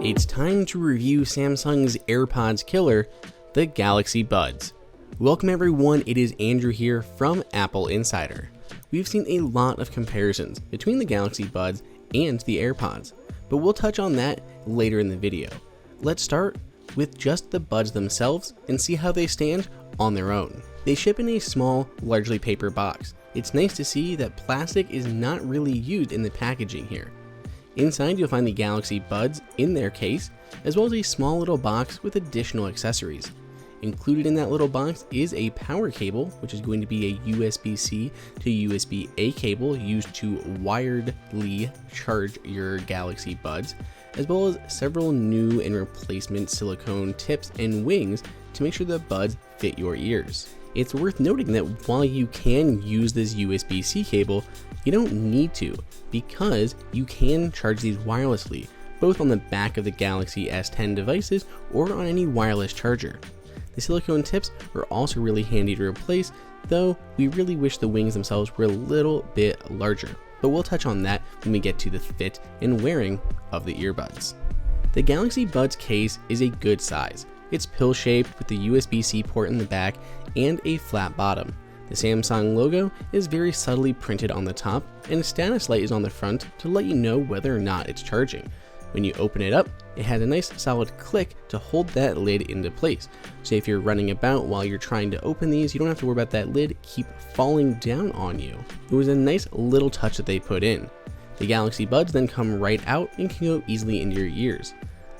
It's time to review Samsung's AirPods killer, the Galaxy Buds. Welcome everyone, it is Andrew here from AppleInsider. We've seen a lot of comparisons between the Galaxy Buds and the AirPods, but we'll touch on that later in the video. Let's start with just the buds themselves and see how they stand on their own. They ship in a small, largely paper box. It's nice to see that plastic is not really used in the packaging here. Inside you'll find the Galaxy Buds in their case, as well as a small little box with additional accessories. Included in that little box is a power cable, which is going to be a USB-C to USB-A cable used to wiredly charge your Galaxy Buds, as well as several new and replacement silicone tips and wings to make sure the buds fit your ears. It's worth noting that while you can use this USB-C cable, you don't need to, because you can charge these wirelessly, both on the back of the Galaxy S10 devices or on any wireless charger. The silicone tips are also really handy to replace, though we really wish the wings themselves were a little bit larger, but we'll touch on that when we get to the fit and wearing of the earbuds. The Galaxy Buds case is a good size. It's pill-shaped with the USB-C port in the back and a flat bottom. The Samsung logo is very subtly printed on the top, and a status light is on the front to let you know whether or not it's charging. When you open it up, it has a nice solid click to hold that lid into place. So if you're running about while you're trying to open these, you don't have to worry about that lid keep falling down on you. It was a nice little touch that they put in. The Galaxy Buds then come right out and can go easily into your ears.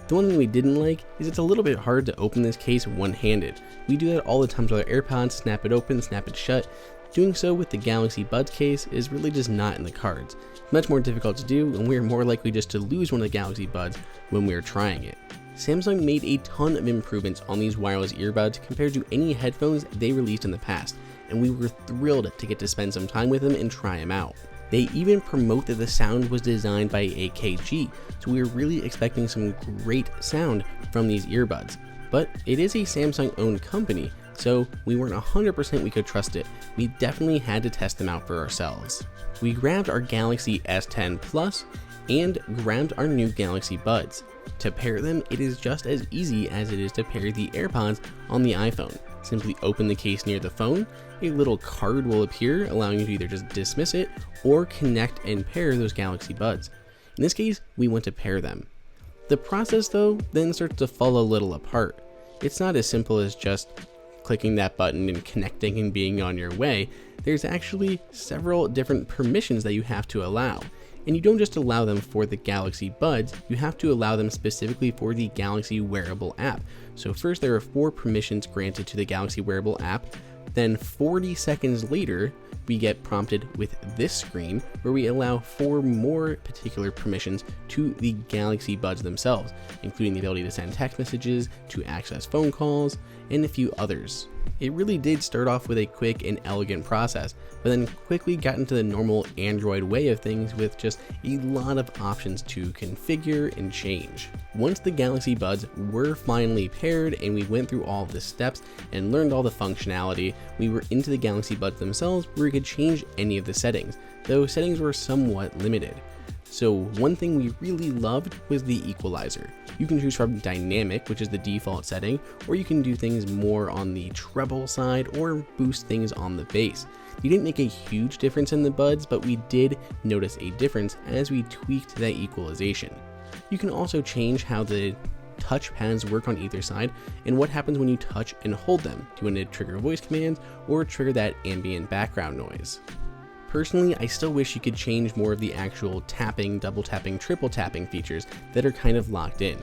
The one thing we didn't like is it's a little bit hard to open this case one-handed. We do that all the time with our AirPods, snap it open, snap it shut. Doing so with the Galaxy Buds case is really just not in the cards. It's much more difficult to do, and we're more likely just to lose one of the Galaxy Buds when we're trying it. Samsung made a ton of improvements on these wireless earbuds compared to any headphones they released in the past, and we were thrilled to get to spend some time with them and try them out. They even promote that the sound was designed by AKG, so we were really expecting some great sound from these earbuds. But it is a Samsung owned company, so we weren't 100% we could trust it. We definitely had to test them out for ourselves. We grabbed our Galaxy S10 Plus and grabbed our new Galaxy Buds. To pair them, it is just as easy as it is to pair the AirPods on the iPhone. Simply open the case near the phone, a little card will appear allowing you to either just dismiss it or connect and pair those Galaxy Buds. In this case, we want to pair them. The process though then starts to fall a little apart. It's not as simple as just clicking that button and connecting and being on your way. There's actually several different permissions that you have to allow. And you don't just allow them for the Galaxy Buds, you have to allow them specifically for the Galaxy Wearable app. So first there are 4 permissions granted to the Galaxy Wearable app, then 40 seconds later we get prompted with this screen where we allow 4 more particular permissions to the Galaxy Buds themselves, including the ability to send text messages, to access phone calls, and a few others. It really did start off with a quick and elegant process, but then quickly got into the normal Android way of things with just a lot of options to configure and change. Once the Galaxy Buds were finally paired and we went through all of the steps and learned all the functionality, we were into the Galaxy Buds themselves where we could change any of the settings, though settings were somewhat limited. So one thing we really loved was the equalizer. You can choose from dynamic, which is the default setting, or you can do things more on the treble side or boost things on the bass. You didn't make a huge difference in the buds, but we did notice a difference as we tweaked that equalization. You can also change how the touch pads work on either side and what happens when you touch and hold them. Do you want to trigger voice commands or trigger that ambient background noise? Personally, I still wish you could change more of the actual tapping, double tapping, triple tapping features that are kind of locked in.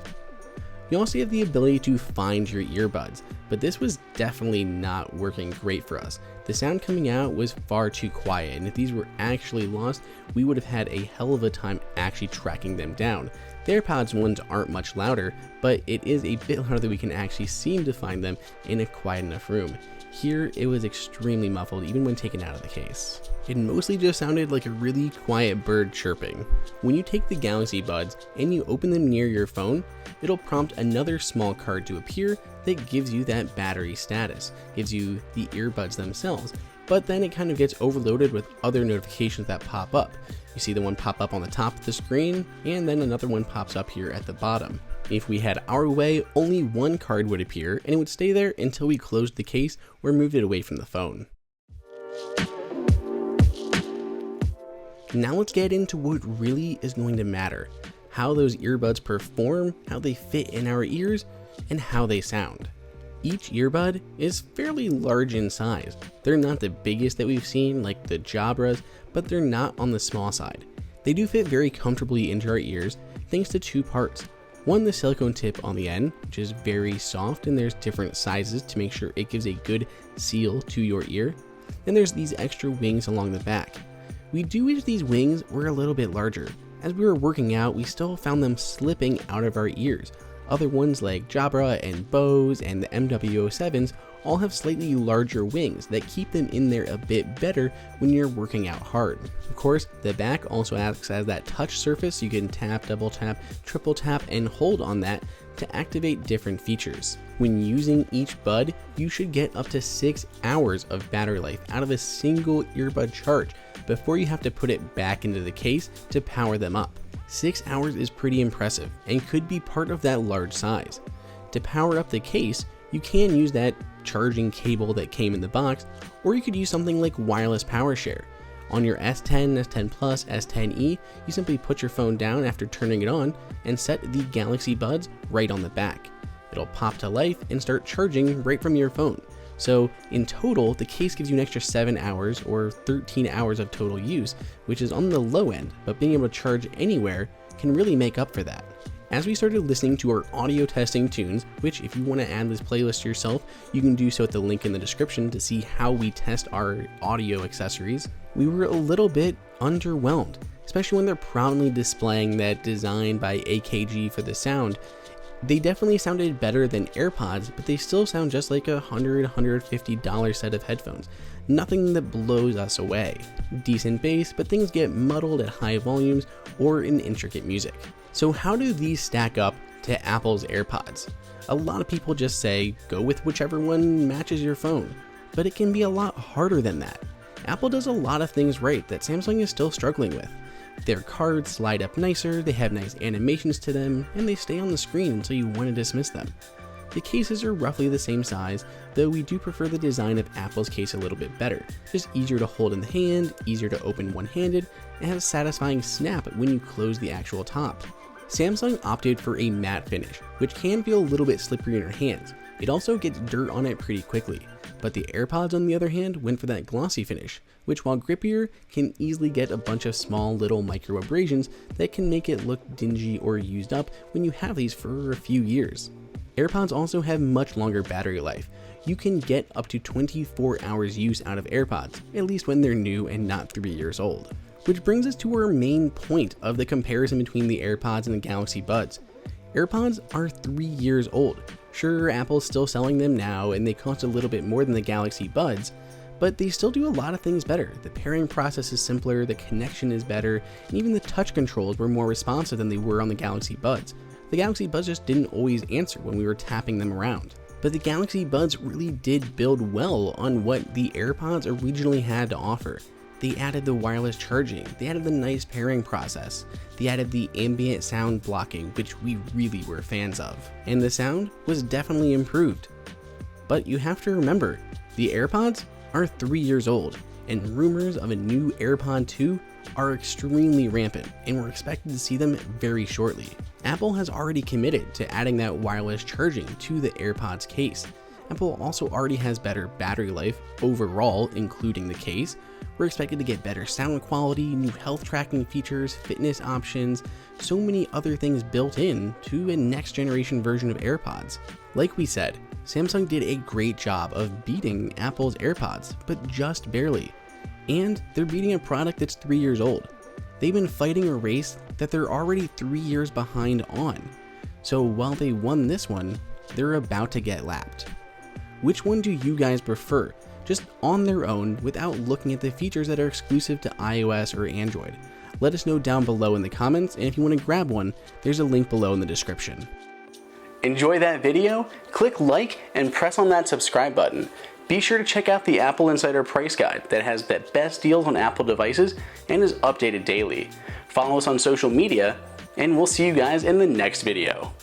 You also have the ability to find your earbuds, but this was definitely not working great for us. The sound coming out was far too quiet, and if these were actually lost, we would have had a hell of a time actually tracking them down. The AirPods ones aren't much louder, but it is a bit louder that we can actually seem to find them in a quiet enough room. Here, it was extremely muffled even when taken out of the case. It mostly just sounded like a really quiet bird chirping. When you take the Galaxy Buds and you open them near your phone, it'll prompt another small card to appear that gives you that battery status, gives you the earbuds themselves, but then it kind of gets overloaded with other notifications that pop up. You see the one pop up on the top of the screen, and then another one pops up here at the bottom. If we had our way, only one card would appear, and it would stay there until we closed the case or moved it away from the phone. Now let's get into what really is going to matter: how those earbuds perform, how they fit in our ears, and how they sound. Each earbud is fairly large in size. They're not the biggest that we've seen like the Jabras, but they're not on the small side. They do fit very comfortably into our ears thanks to two parts. One, the silicone tip on the end, which is very soft, and there's different sizes to make sure it gives a good seal to your ear. Then there's these extra wings along the back. We do wish these wings were a little bit larger. As we were working out, we still found them slipping out of our ears. Other ones like Jabra and Bose and the MW07s all have slightly larger wings that keep them in there a bit better when you're working out hard. Of course, the back also acts as that touch surface. You can tap, double tap, triple tap, and hold on that to activate different features. When using each bud, you should get up to 6 hours of battery life out of a single earbud charge before you have to put it back into the case to power them up. 6 hours is pretty impressive and could be part of that large size. To power up the case, you can use that charging cable that came in the box, or you could use something like wireless power share. On your S10, S10 Plus, S10e, you simply put your phone down after turning it on and set the Galaxy Buds right on the back. It'll pop to life and start charging right from your phone. So in total, the case gives you an extra 7 hours or 13 hours of total use, which is on the low end, but being able to charge anywhere can really make up for that. As we started listening to our audio testing tunes, which if you want to add this playlist yourself, you can do so at the link in the description to see how we test our audio accessories, we were a little bit underwhelmed, especially when they're proudly displaying that designed by AKG for the sound. They definitely sounded better than AirPods, but they still sound just like $150 set of headphones. Nothing that blows us away. Decent bass, but things get muddled at high volumes or in intricate music. So how do these stack up to Apple's AirPods? A lot of people just say, go with whichever one matches your phone, but it can be a lot harder than that. Apple does a lot of things right that Samsung is still struggling with. Their cards slide up nicer, they have nice animations to them, and they stay on the screen until you want to dismiss them. The cases are roughly the same size, though we do prefer the design of Apple's case a little bit better. Just easier to hold in the hand, easier to open one-handed, and has a satisfying snap when you close the actual top. Samsung opted for a matte finish, which can feel a little bit slippery in your hands. It also gets dirt on it pretty quickly, but the AirPods on the other hand went for that glossy finish, which while grippier can easily get a bunch of small little micro abrasions that can make it look dingy or used up when you have these for a few years. AirPods also have much longer battery life. You can get up to 24 hours use out of AirPods, at least when they're new and not 3 years old. Which brings us to our main point of the comparison between the AirPods and the Galaxy Buds. AirPods are 3 years old. Sure, Apple's still selling them now and they cost a little bit more than the Galaxy Buds, but they still do a lot of things better. The pairing process is simpler, the connection is better, and even the touch controls were more responsive than they were on the Galaxy Buds. The Galaxy Buds just didn't always answer when we were tapping them around. But the Galaxy Buds really did build well on what the AirPods originally had to offer. They added the wireless charging, they added the nice pairing process, they added the ambient sound blocking, which we really were fans of, and the sound was definitely improved. But you have to remember, the AirPods are 3 years old, and rumors of a new AirPod 2 are extremely rampant, and we're expected to see them very shortly. Apple has already committed to adding that wireless charging to the AirPods case. Apple also already has better battery life overall, including the case. We're expected to get better sound quality, new health tracking features, fitness options, so many other things built in to a next generation version of AirPods. Like we said, Samsung did a great job of beating Apple's AirPods, but just barely. And they're beating a product that's 3 years old. They've been fighting a race that they're already 3 years behind on. So while they won this one, they're about to get lapped. Which one do you guys prefer, just on their own without looking at the features that are exclusive to iOS or Android? Let us know down below in the comments, and if you want to grab one, there's a link below in the description. Enjoy that video? Click like and press on that subscribe button. Be sure to check out the Apple Insider price guide that has the best deals on Apple devices and is updated daily. Follow us on social media, and we'll see you guys in the next video.